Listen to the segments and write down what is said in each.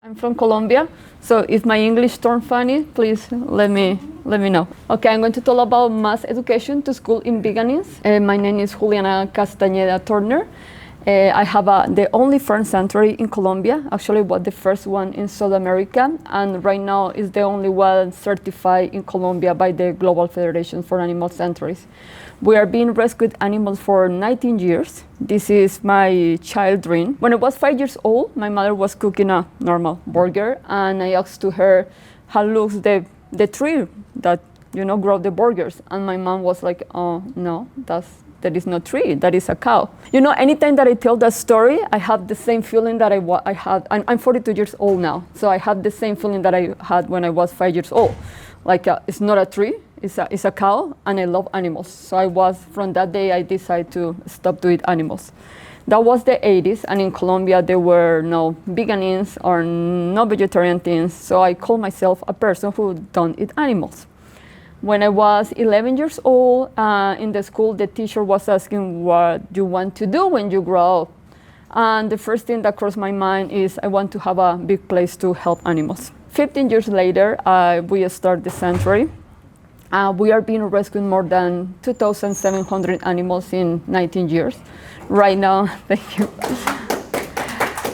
I'm from Colombia, so if my English turns funny, please let me know. Okay, I'm going to talk about mass education to school in veganism. My name is Juliana Castañeda Turner. I have the only farm sanctuary in Colombia. Actually, was the first one in South America, and right now is the only one certified in Colombia by the Global Federation for Animal Sanctuaries. We are being rescued animals for 19 years. This is my child dream. When I was 5 years old, my mother was cooking a normal burger, and I asked to her how looks the tree that grow the burgers, and my mom was like, "Oh no, that is not tree, that is a cow." Anytime that I tell that story, I have the same feeling that I had. I'm 42 years old now, so I have the same feeling that I had when I was 5 years old. Like it's not a tree, it's a cow, and I love animals. So from that day, I decided to stop to eat animals. That was the 80s, and in Colombia, there were no veganisms or no vegetarian things. So I call myself a person who don't eat animals. When I was 11 years old, in the school, the teacher was asking what you want to do when you grow up. And the first thing that crossed my mind is I want to have a big place to help animals. 15 years later, we start the sanctuary. We are being rescued more than 2,700 animals in 19 years. Right now, thank you.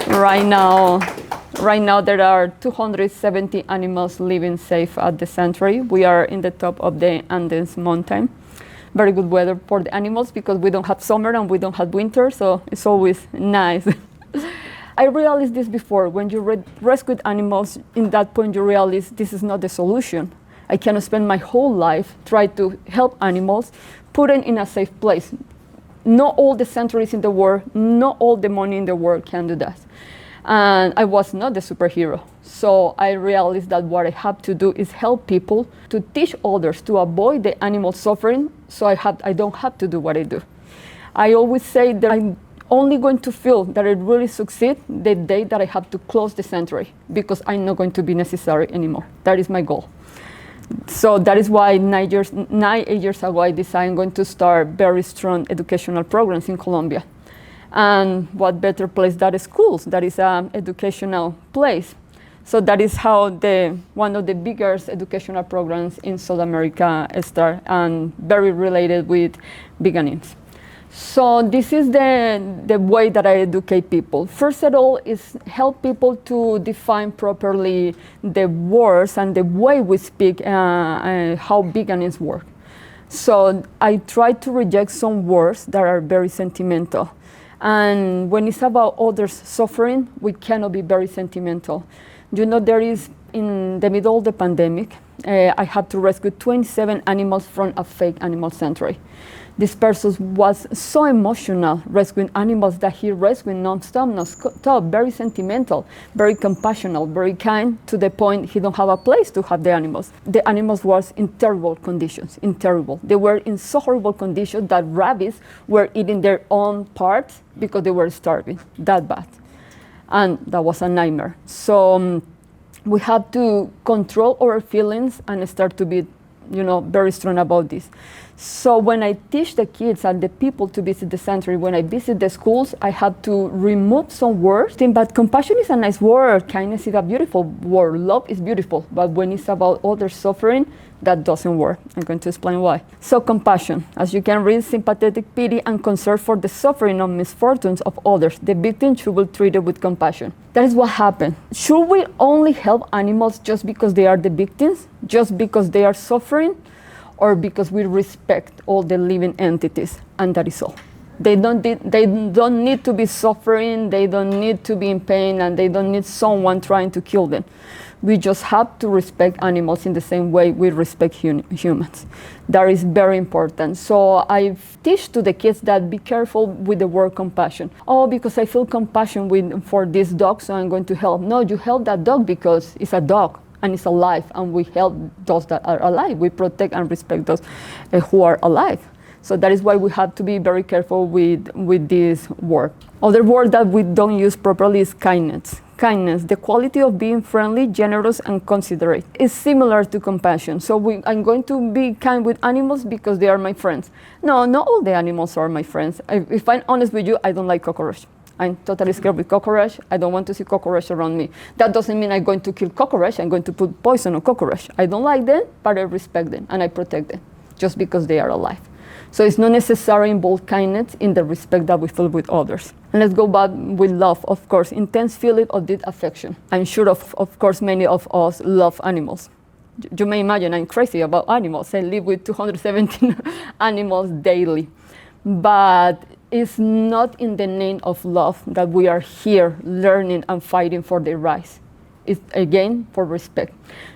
Right now, there are 270 animals living safe at the sanctuary. We are in the top of the Andes mountain. Very good weather for the animals because we don't have summer and we don't have winter, so it's always nice. I realized this before. When you rescue animals, in that point you realize this is not the solution. I cannot spend my whole life trying to help animals, put them in a safe place. Not all the sanctuaries in the world, not all the money in the world can do that. And I was not the superhero. So I realized that what I have to do is help people to teach others to avoid the animal suffering, so I don't have to do what I do. I always say that I'm only going to feel that I really succeed the day that I have to close the sanctuary, because I'm not going to be necessary anymore. That is my goal. So that is why 8 years ago, I decided I'm going to start very strong educational programs in Colombia. And what better place than schools? That is an educational place. So that is how one of the biggest educational programs in South America start, and very related with veganism. So this is the way that I educate people. First of all is help people to define properly the words and the way we speak, how veganism work. So I try to reject some words that are very sentimental. And when it's about others suffering, we cannot be very sentimental. There is, in the middle of the pandemic, I had to rescue 27 animals from a fake animal sanctuary. This person was so emotional rescuing animals that he rescued non-stop, very sentimental, very compassionate, very kind, to the point he don't have a place to have the animals. The animals was in terrible conditions, They were in so horrible conditions that rabbits were eating their own parts because they were starving, that bad. And that was a nightmare. So we have to control our feelings and start to be very strong about this. So when I teach the kids and the people to visit the sanctuary, when I visit the schools, I have to remove some words. But compassion is a nice word. Kindness is a beautiful word. Love is beautiful. But when it's about others suffering, that doesn't work. I'm going to explain why. So compassion, as you can read, sympathetic pity and concern for the suffering or misfortunes of others. The victim should be treated with compassion. That is what happened. Should we only help animals just because they are the victims? Just because they are suffering? Or because we respect all the living entities, and that is all. They don't need to be suffering, they don't need to be in pain, and they don't need someone trying to kill them. We just have to respect animals in the same way we respect humans. That is very important. So I teach to the kids that be careful with the word compassion. Oh, because I feel compassion for this dog, so I'm going to help. No, you help that dog because it's a dog. And it's alive, and we help those that are alive. We protect and respect those who are alive. So that is why we have to be very careful with this word. Other word that we don't use properly is kindness. Kindness, the quality of being friendly, generous, and considerate, is similar to compassion. So I'm going to be kind with animals because they are my friends. No, not all the animals are my friends. If I'm honest with you, I don't like cockroaches. I'm totally scared with cockroach. I don't want to see cockroach around me. That doesn't mean I'm going to kill cockroach. I'm going to put poison on cockroach. I don't like them, but I respect them and I protect them just because they are alive. So it's not necessarily involve kindness in the respect that we feel with others. And let's go back with love, of course, intense feeling of deep affection. I'm sure, of course, many of us love animals. You may imagine I'm crazy about animals. I live with 217 animals daily. But it's not in the name of love that we are here learning and fighting for their rights. It's again for respect.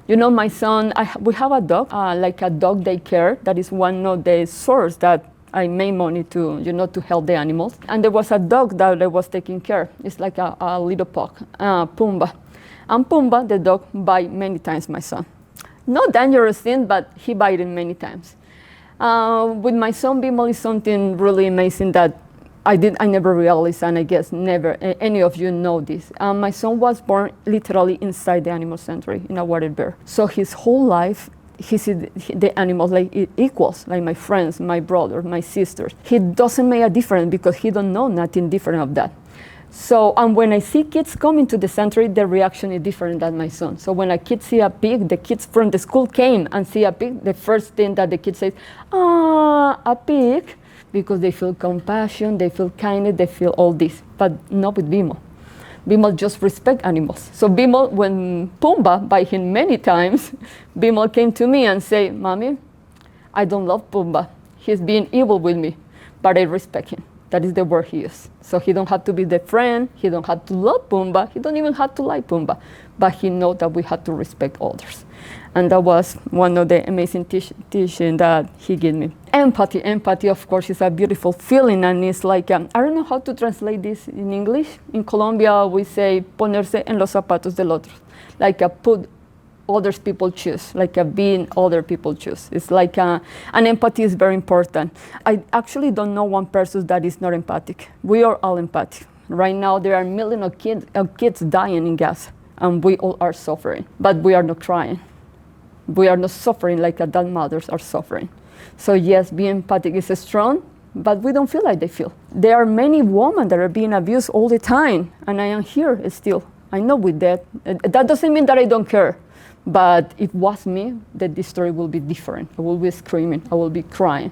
You know, my son, we have a dog, like a dog daycare. That is one of the sources that I made money to, you know, to help the animals. And there was a dog that I was taking care. It's like a little pug, Pumbaa. And Pumbaa, the dog, bite many times my son. Not dangerous thing, but he bited many times. With my son, Bimal is something really amazing that I never realized, and I guess never any of you know this. My son was born literally inside the animal sanctuary in a water bear. So his whole life, he sees the animals like equals, like my friends, my brother, my sisters. He doesn't make a difference because he don't know nothing different of that. So, and when I see kids coming to the sanctuary, the reaction is different than my son. So when a kid see a pig, the kids from the school came and see a pig, the first thing that the kid says, "Ah, a pig," because they feel compassion, they feel kindness, they feel all this, but not with Bimal. Bimal just respect animals. So Bimal, when Pumbaa bite him many times, Bimal came to me and say, "Mommy, I don't love Pumbaa. He's being evil with me, but I respect him." That is the word he used. So he don't have to be the friend, he don't have to love Pumbaa, he don't even have to like Pumbaa, but he knows that we have to respect others. And that was one of the amazing teaching that he gave me. Empathy. Empathy, of course, is a beautiful feeling, and it's like, I don't know how to translate this in English. In Colombia, we say, ponerse en los zapatos del otro. Like put other people choose, like being other people choose. It's like, and empathy is very important. I actually don't know one person that is not empathic. We are all empathic. Right now, there are millions of kids dying in Gaza, and we all are suffering, but we are not crying. We are not suffering like that mothers are suffering. So yes, being empathic is strong, but we don't feel like they feel. There are many women that are being abused all the time, and I am here still. I know with that. That doesn't mean that I don't care. But if it was me, that this story will be different. I will be screaming, I will be crying.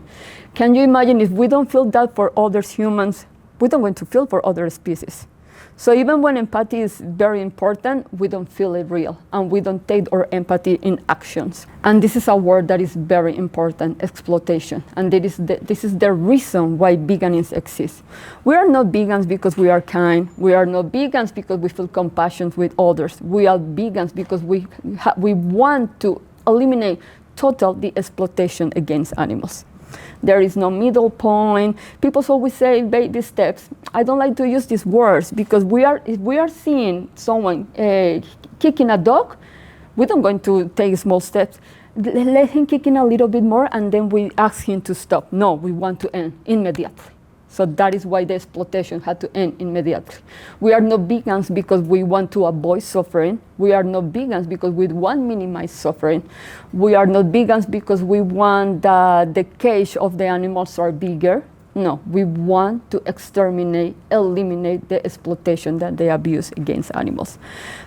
Can you imagine if we don't feel that for other humans, we don't want to feel for other species. So even when empathy is very important, we don't feel it real, and we don't take our empathy in actions. And this is a word that is very important, exploitation. And this is the reason why veganism exists. We are not vegans because we are kind. We are not vegans because we feel compassion with others. We are vegans because we want to eliminate total the exploitation against animals. There is no middle point. People always say baby steps. I don't like to use these words because if we are seeing someone kicking a dog, we don't going to take small steps. Let him kick in a little bit more, and then we ask him to stop. No, we want to end immediately. So that is why the exploitation had to end immediately. We are not vegans because we want to avoid suffering. We are not vegans because we want to minimize suffering. We are not vegans because we want the cage of the animals are bigger. No, we want to exterminate, eliminate the exploitation that they abuse against animals.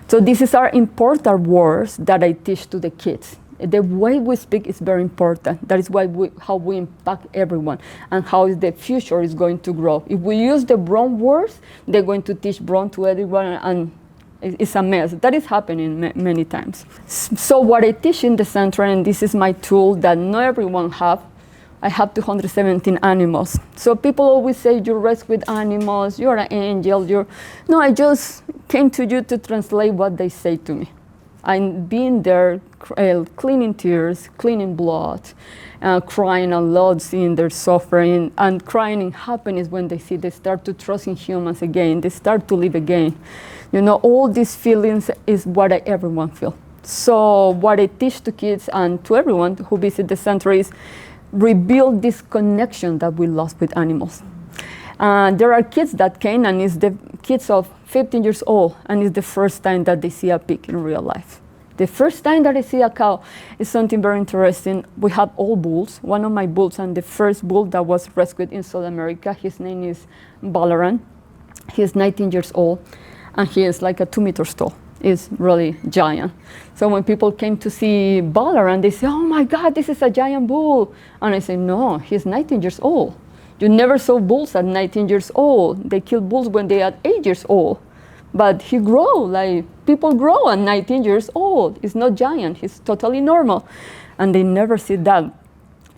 So this is our important words that I teach to the kids. The way we speak is very important. That is why how we impact everyone and how the future is going to grow. If we use the wrong words, they're going to teach wrong to everyone, and it's a mess. That is happening many times. So what I teach in the center, and this is my tool that not everyone have, I have 217 animals. So people always say, you rest with animals, you're an angel. No, I just came to you to translate what they say to me. I'm being there, cleaning tears, cleaning blood, crying a lot, seeing their suffering, and crying in happiness when they start to trust in humans again, they start to live again. You know, all these feelings is what everyone feels. So what I teach to kids and to everyone who visit the center is rebuild this connection that we lost with animals. There are kids that came, and it's the kids of 15 years old, and it's the first time that they see a pig in real life. The first time that I see a cow is something very interesting. We have all bulls. One of my bulls, and the first bull that was rescued in South America, his name is Balaran. He's 19 years old, and he is like a 2 meters tall. Is really giant. So when people came to see Balaram, they say, "Oh my God, this is a giant bull." And I say, "No, he's 19 years old. You never saw bulls at 19 years old. They kill bulls when they are 8 years old. But he grow, like people grow at 19 years old. It's not giant, he's totally normal." And they never see that.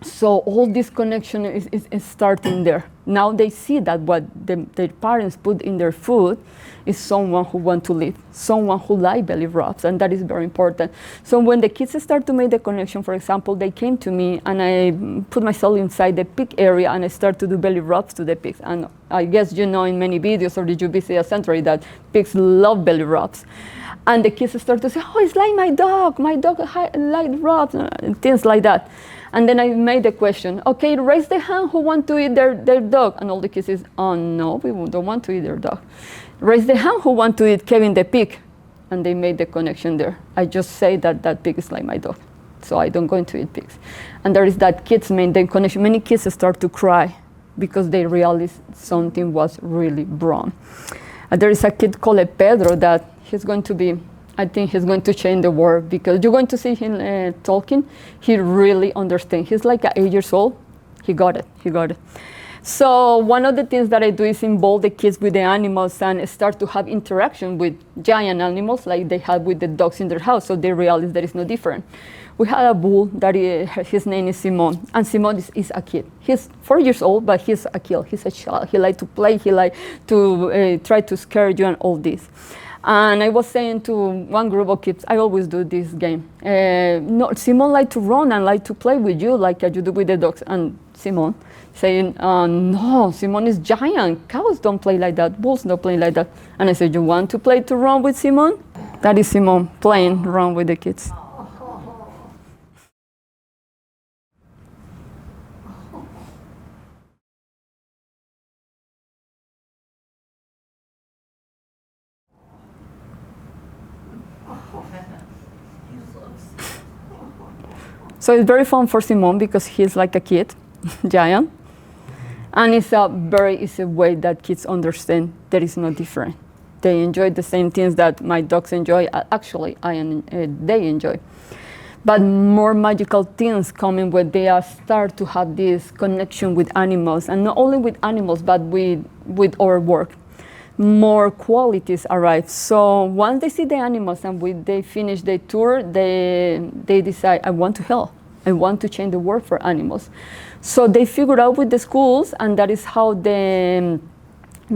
So all this connection is starting there. Now they see that what their parents put in their food is someone who want to live, someone who like belly rubs, and that is very important. So when the kids start to make the connection, for example, they came to me and I put myself inside the pig area and I start to do belly rubs to the pigs. And I guess you know in many videos, or did you visit a sanctuary, that pigs love belly rubs. And the kids start to say, "Oh, it's like my dog like rubs," and things like that. And then I made the question, "Okay, raise the hand who want to eat their dog." And all the kids says, "Oh no, we don't want to eat their dog." "Raise the hand who want to eat Kevin the pig." And they made the connection there. I just say that pig is like my dog, so I don't going to eat pigs. And there is that kids made the connection. Many kids start to cry because they realize something was really wrong. And there is a kid called Pedro that he's going to be, I think he's going to change the world, because you're going to see him talking. He really understands. He's like 8 years old. He got it. So one of the things that I do is involve the kids with the animals and start to have interaction with giant animals like they have with the dogs in their house, so they realize that it's no different. We had a bull that his name is Simon, and Simon is a kid. He's 4 years old, but he's a kid. He's a child. He likes to play. He likes to try to scare you and all this. And I was saying to one group of kids, I always do this game. No, Simon like to run and like to play with you like you do with the dogs. And Simon saying, "No, Simon is giant. Cows don't play like that. Bulls don't play like that." And I said, "You want to play to run with Simon?" That is Simon playing run with the kids. So it's very fun for Simon because he's like a kid, giant. And it's a very easy way that kids understand there is no different. They enjoy the same things that my dogs enjoy. Actually, they enjoy. But more magical things coming when they start to have this connection with animals, and not only with animals, but with our work. More qualities arrive. So once they see the animals and they finish the tour, they decide, "I want to help. I want to change the world for animals." So they figure out with the schools, and that is how the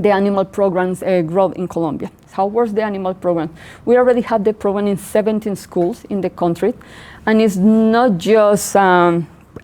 animal programs grow in Colombia. How works the animal program? We already have the program in 17 schools in the country, and it's not just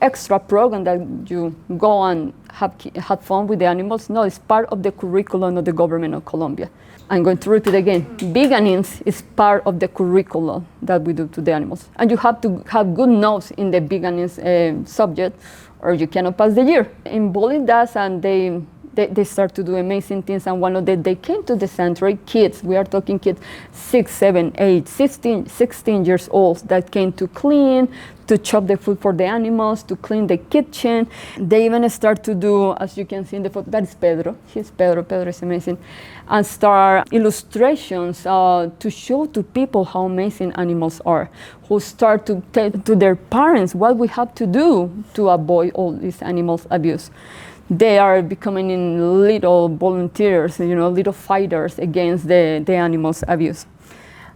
extra program that you go and have fun with the animals. No, it's part of the curriculum of the government of Colombia. I'm going to repeat again. Veganism is part of the curriculum that we do to the animals. And you have to have good notes in the veganism subject, or you cannot pass the year. Involving that, and they start to do amazing things. And one of them, they came to the sanctuary, kids, we are talking kids 6, 7, 8, 16 years old, that came to clean, to chop the food for the animals, to clean the kitchen. They even start to do, as you can see in the photo, that is Pedro. Pedro is amazing. And start illustrations to show to people how amazing animals are, who start to tell to their parents what we have to do to avoid all these animals abuse. They are becoming little volunteers, little fighters against the animals abuse.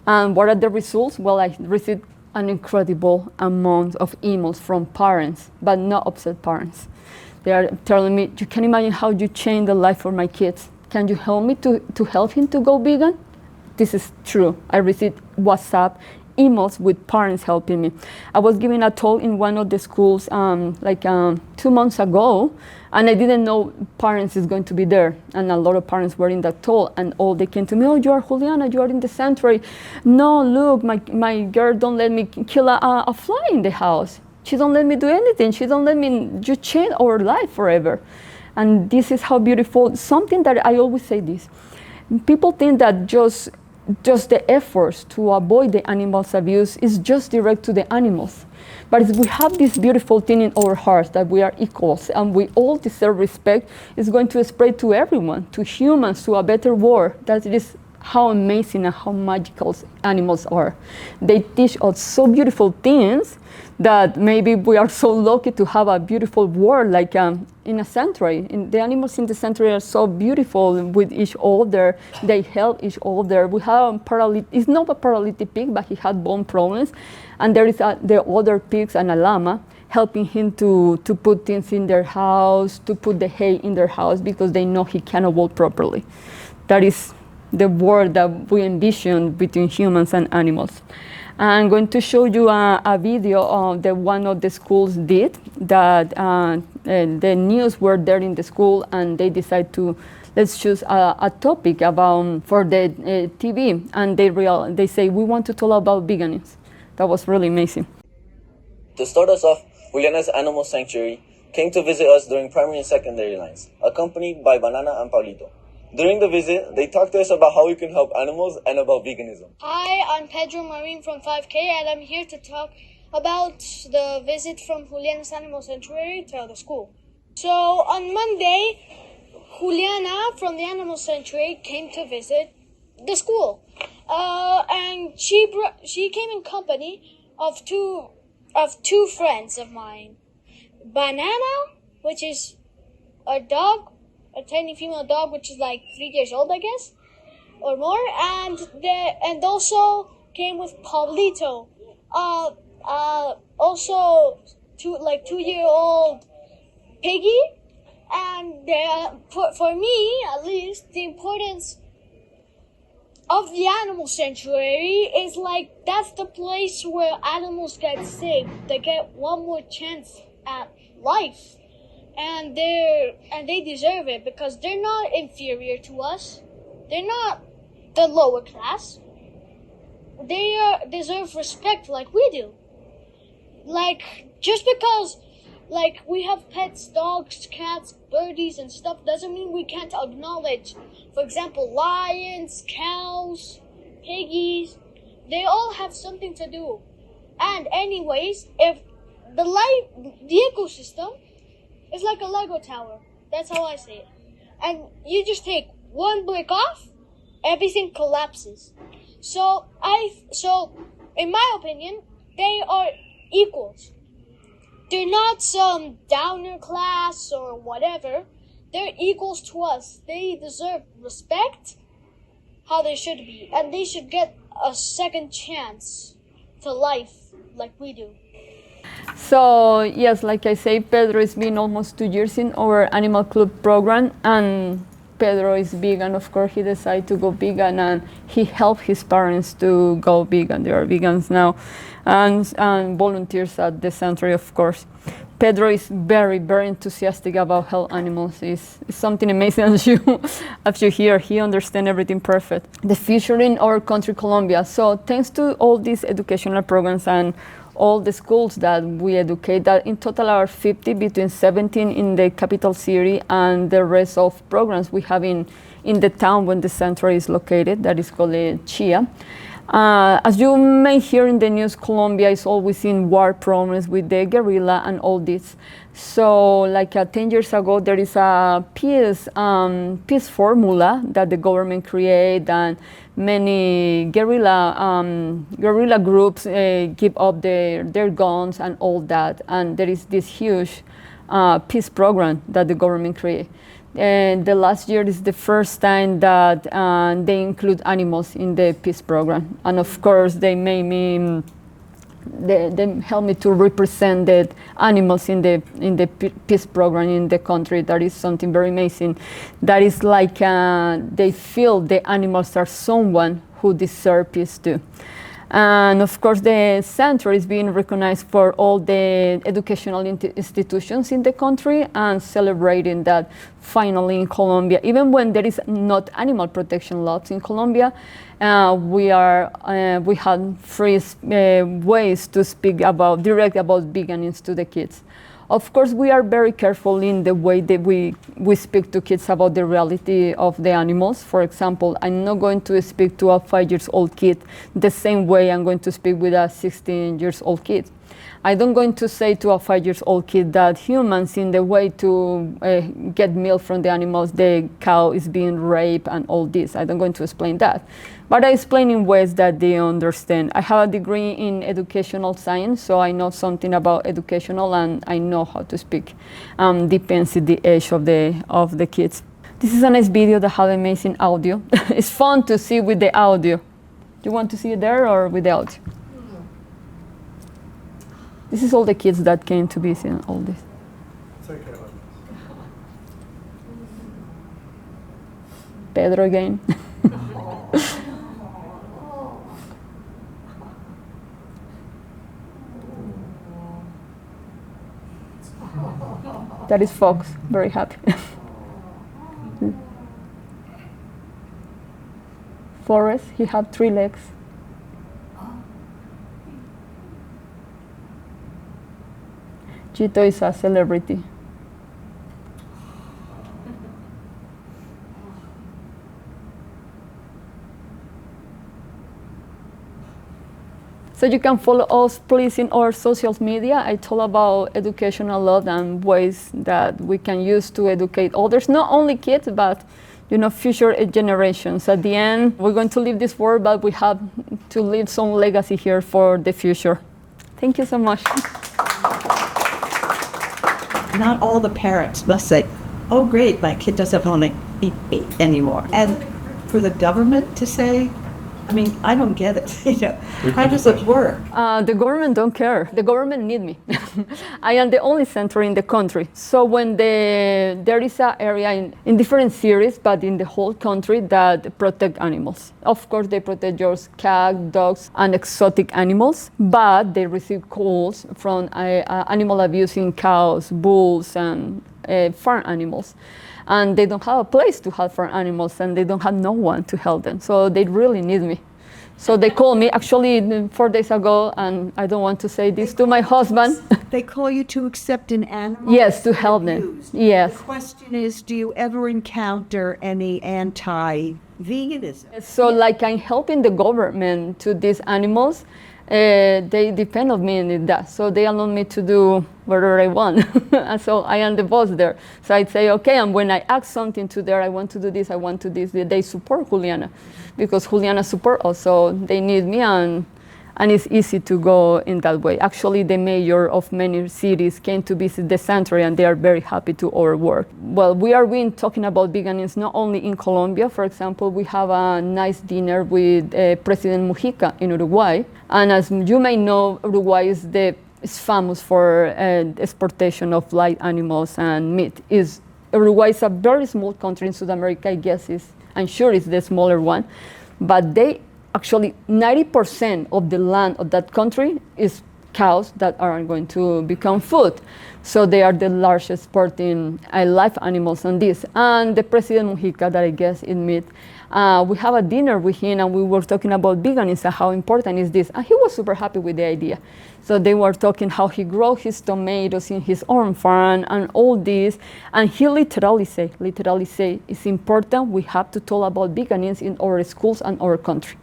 And what are the results? Well, I received an incredible amount of emails from parents, but not upset parents. They are telling me, "You can imagine how you changed the life for my kids. Can you help me to help him to go vegan?" This is true. I received WhatsApp emails with parents helping me. I was giving a talk in one of the schools 2 months ago, and I didn't know parents is going to be there. And a lot of parents were in that talk, and all they came to me, "Oh, you are Juliana, you are in the sanctuary. No, look, my girl don't let me kill a fly in the house. She don't let me do anything. She don't let me, you change our life forever." And this is how beautiful, something that I always say this. People think that just the efforts to avoid the animals abuse is just direct to the animals. But if we have this beautiful thing in our hearts that we are equals and we all deserve respect, it's going to spread to everyone, to humans, to a better world. That is how amazing and how magical animals are. They teach us so beautiful things that maybe we are so lucky to have a beautiful world like in a sanctuary. The animals in the sanctuary are so beautiful with each other. They help each other. We have it's not a paralytic pig, but he had bone problems. And there is the other pigs and a llama helping him to put things in their house, to put the hay in their house because they know he cannot walk properly. That is the world that we envision between humans and animals. I'm going to show you a video that one of the schools did, that the news were there in the school and they decided to, let's choose a topic about for the TV, and they say, we want to talk about veganism. That was really amazing. To start us off, Juliana's Animal Sanctuary came to visit us during primary and secondary lines, accompanied by Banana and Paulito. During the visit, they talked to us about how we can help animals and about veganism. Hi, I'm Pedro Marin from 5K, and I'm here to talk about the visit from Juliana's Animal Sanctuary to the school. So on Monday, Juliana from the Animal Sanctuary came to visit the school, and she came in company of two friends of mine, Banana, which is a dog. A tiny female dog, which is like 3 years old, I guess, or more, and also came with Paulito, also 2-year-old piggy, and for me at least, the importance of the animal sanctuary is like that's the place where animals get saved. They get one more chance at life. And they deserve it because they're not inferior to us. They're not the lower class. They deserve respect like we do. Like, just because, like, we have pets, dogs, cats, birdies, and stuff doesn't mean we can't acknowledge, for example, lions, cows, piggies. They all have something to do. And anyways, if the ecosystem, it's like a Lego tower. That's how I say it. And you just take one brick off, everything collapses. So in my opinion, they are equals. They're not some downer class or whatever. They're equals to us. They deserve respect, how they should be. And they should get a second chance to life like we do. So yes, like I say, Pedro has been almost 2 years in our Animal Club program, and Pedro is vegan. Of course, he decided to go vegan, and he helped his parents to go vegan. They are vegans now, and volunteers at the sanctuary, of course. Pedro is very, very enthusiastic about help animals. It's something amazing as you hear. He understands everything perfect. The future in our country, Colombia. So thanks to all these educational programs and all the schools that we educate, that in total are 50, between 17 in the capital city and the rest of programs we have in the town when the sanctuary is located, that is called Chia. As you may hear in the news, Colombia is always in war problems with the guerrilla and all this. So like 10 years ago, there is a peace formula that the government created, and many guerrilla groups give up their guns and all that. And there is this huge peace program that the government created. And the last year is the first time that they include animals in the peace program. And of course, they help me to represent the animals in the peace program in the country. That is something very amazing. That is like they feel the animals are someone who deserves peace too. And of course, the center is being recognized for all the educational institutions in the country, and celebrating that finally in Colombia, even when there is not animal protection laws in Colombia, we have free ways to speak direct about veganism to the kids. Of course, we are very careful in the way that we speak to kids about the reality of the animals. For example, I'm not going to speak to a 5-year-old kid the same way I'm going to speak with a 16-year-old kid. I don't going to say to a 5-year-old kid that humans, in the way to get milk from the animals, the cow is being raped and all this. I don't going to explain that. But I explain in ways that they understand. I have a degree in educational science, so I know something about educational, and I know how to speak. Depends on the age of the kids. This is a nice video that has amazing audio. It's fun to see with the audio. Do you want to see it there or with the audio? This is all the kids that came to visit all this. It's okay. Pedro again. That is Fox, very happy. Forrest, he had 3 legs. Chito is a celebrity. So you can follow us, please, in our social media. I talk about education a lot and ways that we can use to educate others, not only kids, but future generations. At the end, we're going to leave this world, but we have to leave some legacy here for the future. Thank you so much. Not all the parents must say, oh great, my kid doesn't want to eat meat anymore. And for the government to say, I mean, I don't get it. How does it work? The government don't care. The government need me. I am the only center in the country. So when there is an area in different cities, but in the whole country, that protect animals. Of course, they protect your cats, dogs, and exotic animals, but they receive calls from animal abuse in cows, bulls, and farm animals. And they don't have a place to help farm animals, and they don't have no one to help them. So they really need me. So they called me actually 4 days ago, and I don't want to say this to my husband. They call you to accept an animal? Yes, to help them. Yes. The question is, do you ever encounter any anti-veganism? So like I'm helping the government to these animals, they depend on me in that. So they allow me to do whatever I want. And so I am the boss there. So I'd say, okay, and when I ask something to there, I want to do this, I want to do this, they support Juliana. Because Juliana support us, so they need me, and it's easy to go in that way. Actually, the mayor of many cities came to visit the sanctuary, and they are very happy to our work. Well, we are talking about veganism not only in Colombia. For example, we have a nice dinner with President Mujica in Uruguay. And as you may know, Uruguay is famous for exportation of live animals and meat. Uruguay is a very small country in South America, I guess I'm sure it's the smaller one, but they actually 90% of the land of that country is cows that are going to become food. So they are the largest exporting live animals on this. And the President Mujica, that I guess in meat, we have a dinner with him, and we were talking about veganism, how important is this. And he was super happy with the idea. So they were talking how he grows his tomatoes in his own farm and all this. And he literally say, it's important, we have to talk about veganism in our schools and our country.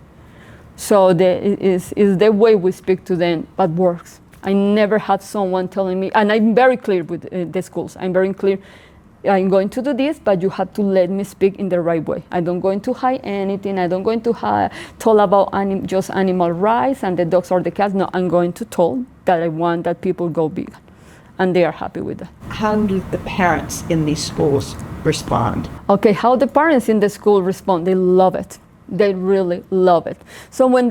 So is the way we speak to them, but works. I never had someone telling me, and I'm very clear with the schools, I'm very clear, I'm going to do this, but you have to let me speak in the right way. I don't going to hide anything. I don't going to talk about just animal rights and the dogs or the cats. No, I'm going to talk that I want that people go vegan. And they are happy with that. How do the parents in these schools respond? Okay, how the parents in the school respond? They love it. They really love it. So when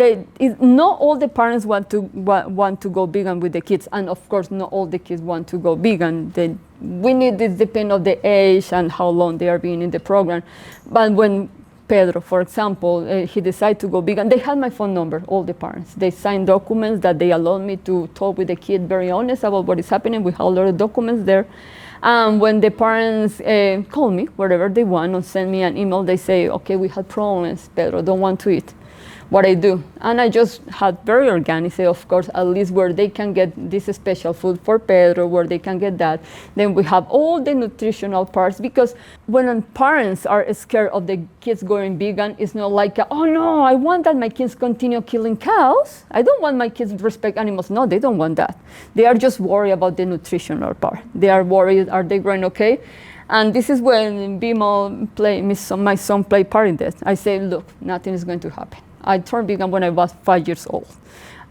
not all the parents want to go vegan with the kids, and of course not all the kids want to go vegan. We need this depend on the age and how long they are being in the program. But when Pedro, for example, he decided to go vegan, they had my phone number, all the parents. They signed documents that they allowed me to talk with the kid very honest about what is happening. We have a lot of documents there. When the parents call me, wherever they want, or send me an email, they say, okay, we had problems, Pedro don't want to eat. what I do. And I just had very organic, say, of course, at least where they can get this special food for Pedro, where they can get that. Then we have all the nutritional parts, because when parents are scared of the kids going vegan, it's not like, oh no, I want that my kids continue killing cows. I don't want my kids to respect animals. No, they don't want that. They are just worried about the nutritional part. They are worried, are they growing okay? And this is when my son played part in this. I say, look, nothing is going to happen. I turned vegan when I was 5 years old.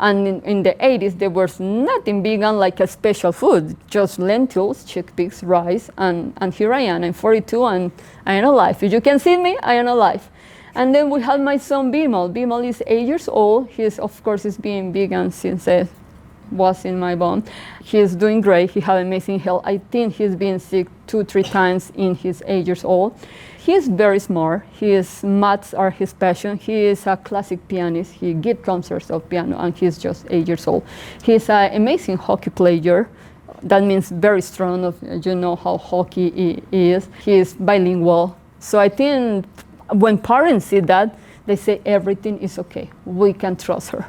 And in the 80s, there was nothing vegan like a special food, just lentils, chickpeas, rice, and here I am. I'm 42 and I am alive. If you can see me, I am alive. And then we have my son Bimal. Bimal is 8 years old. He is, of course, is being vegan since I was in my bone. He is doing great. He has amazing health. I think he's been sick 2-3 times in his 8 years old. He is very smart. Maths are his passion. He is a classic pianist. He gives concerts of piano, and he's just 8 years old. He's an amazing hockey player. That means very strong. You know how hockey is. He is bilingual. So I think when parents see that, they say everything is okay. We can trust her.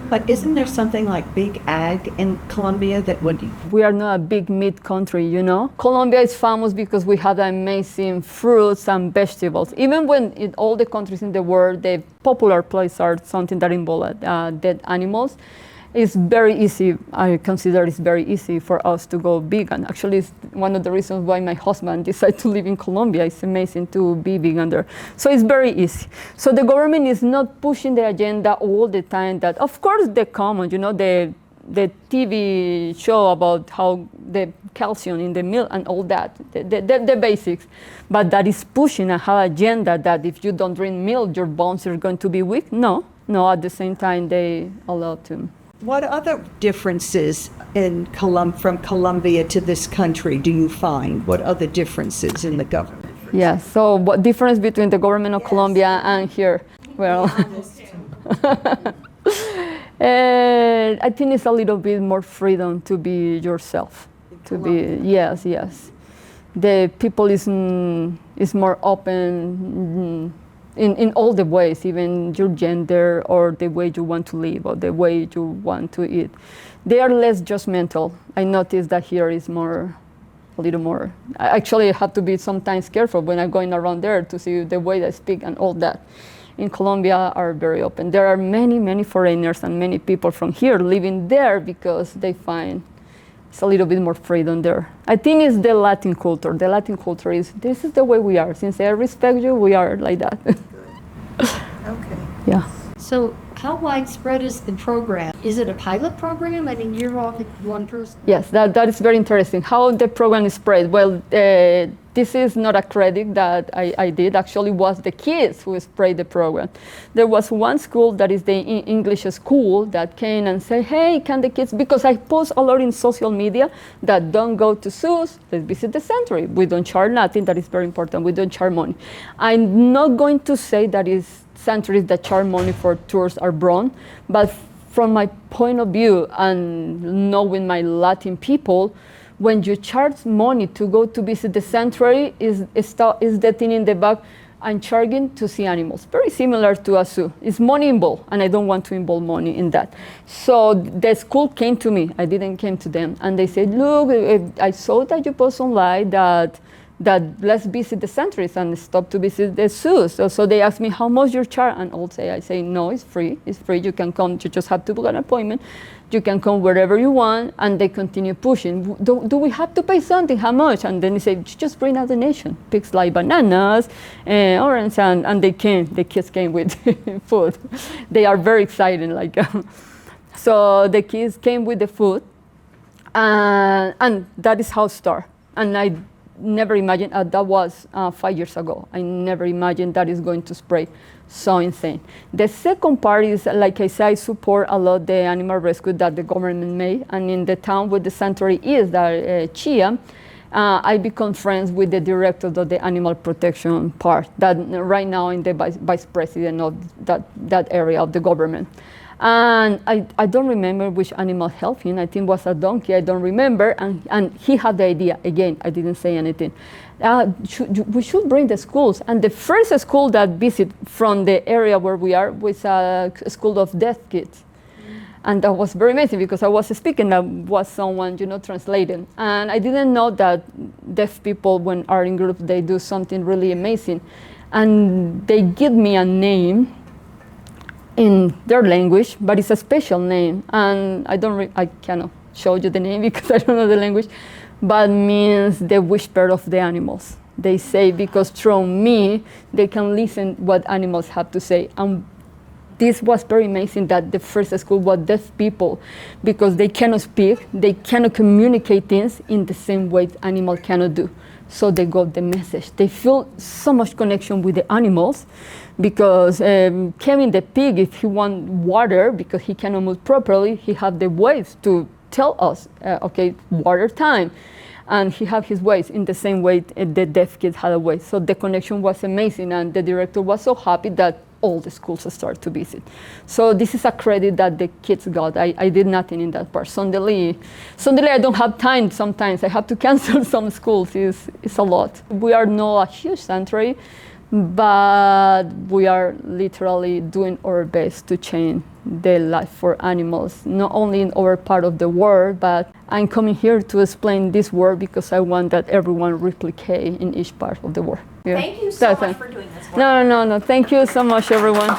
But isn't there something like big ag in Colombia that would... We are not a big meat country, you know. Colombia is famous because we have amazing fruits and vegetables. Even when in all the countries in the world, the popular places are something that involve dead animals, it's very easy. I consider it's very easy for us to go vegan. Actually, it's one of the reasons why my husband decided to live in Colombia. It's amazing to be vegan there. So it's very easy. So the government is not pushing the agenda all the time. That, of course, the common, you know, the TV show about how the calcium in the milk and all that, the basics. But that is pushing a whole agenda that if you don't drink milk, your bones are going to be weak. No, at the same time, they allow to. What other differences from Colombia to this country do you find? What other differences in the government? Yeah, so what difference between the government of Colombia and here? Well, I think it's a little bit more freedom to be yourself. Yes. The people is more open. In all the ways, even your gender or the way you want to live or the way you want to eat. They are less judgmental. I noticed that here is a little more. I actually have to be sometimes careful when I'm going around there to see the way they speak and all that. In Colombia are very open. There are many foreigners and many people from here living there because they find it's a little bit more freedom there. I think it's the Latin culture. The Latin culture this is the way we are. Since I respect you, we are like that. Okay. Yeah. So how widespread is the program? Is it a pilot program? I mean, you're all one person. Yes, that is very interesting. How the program is spread? Well, this is not a credit that I did. Actually, was the kids who spread the program. There was one school that is the English school that came and said, hey, can the kids, because I post a lot in social media that don't go to zoos, let's visit the sanctuary. We don't charge nothing, that is very important. We don't charge money. I'm not going to say that is sanctuaries that charge money for tours are wrong, but from my point of view and knowing my Latin people, when you charge money to go to visit the sanctuary, is the thing in the back, I'm charging to see animals. Very similar to a zoo. It's money involved, and I don't want to involve money in that. So the school came to me. I didn't came to them. And they said, look, I saw that you post online that let's visit the sanctuaries and stop to visit the zoos. So they asked me how much you charge, and I say, no, it's free. It's free. You can come. You just have to book an appointment. You can come wherever you want, and they continue pushing. Do we have to pay something? How much? And then they say, just bring a donation. Pigs like bananas, oranges, and they came. The kids came with food. They are very excited. So the kids came with the food, and that is how it started. And I never imagined, that was 5 years ago. I never imagined that is going to spread so insane. The second part is, like I said, I support a lot the animal rescue that the government made. And in the town where the sanctuary is, that Chia, I become friends with the director of the animal protection part, that right now in the vice president of that area of the government. And I don't remember which animal helped him. I think it was a donkey. I don't remember. And he had the idea. Again, I didn't say anything. we should bring the schools. And the first school that visit from the area where we are was a school of deaf kids. And that was very amazing because I was speaking, that was someone, translating. And I didn't know that deaf people, when are in group, they do something really amazing. And they give me a name in their language, but it's a special name. And I cannot show you the name because I don't know the language, but means the whisper of the animals. They say, because through me, they can listen what animals have to say. And this was very amazing that the first school was deaf people, because they cannot speak, they cannot communicate things in the same way animals cannot do. So they got the message. They feel so much connection with the animals, because Kevin the pig, if he want water, because he cannot move properly, he have the ways to tell us, okay, water time. And he have his ways in the same way the deaf kids had a way. So the connection was amazing, and the director was so happy that all the schools start to visit. So this is a credit that the kids got. I did nothing in that part. Suddenly I don't have time sometimes. I have to cancel some schools. It's a lot. We are not a huge sanctuary, but we are literally doing our best to change the life for animals, not only in our part of the world, but I'm coming here to explain this world because I want that everyone replicate in each part of the world. Yeah. Thank you so much for doing this work. No. Thank you so much, everyone.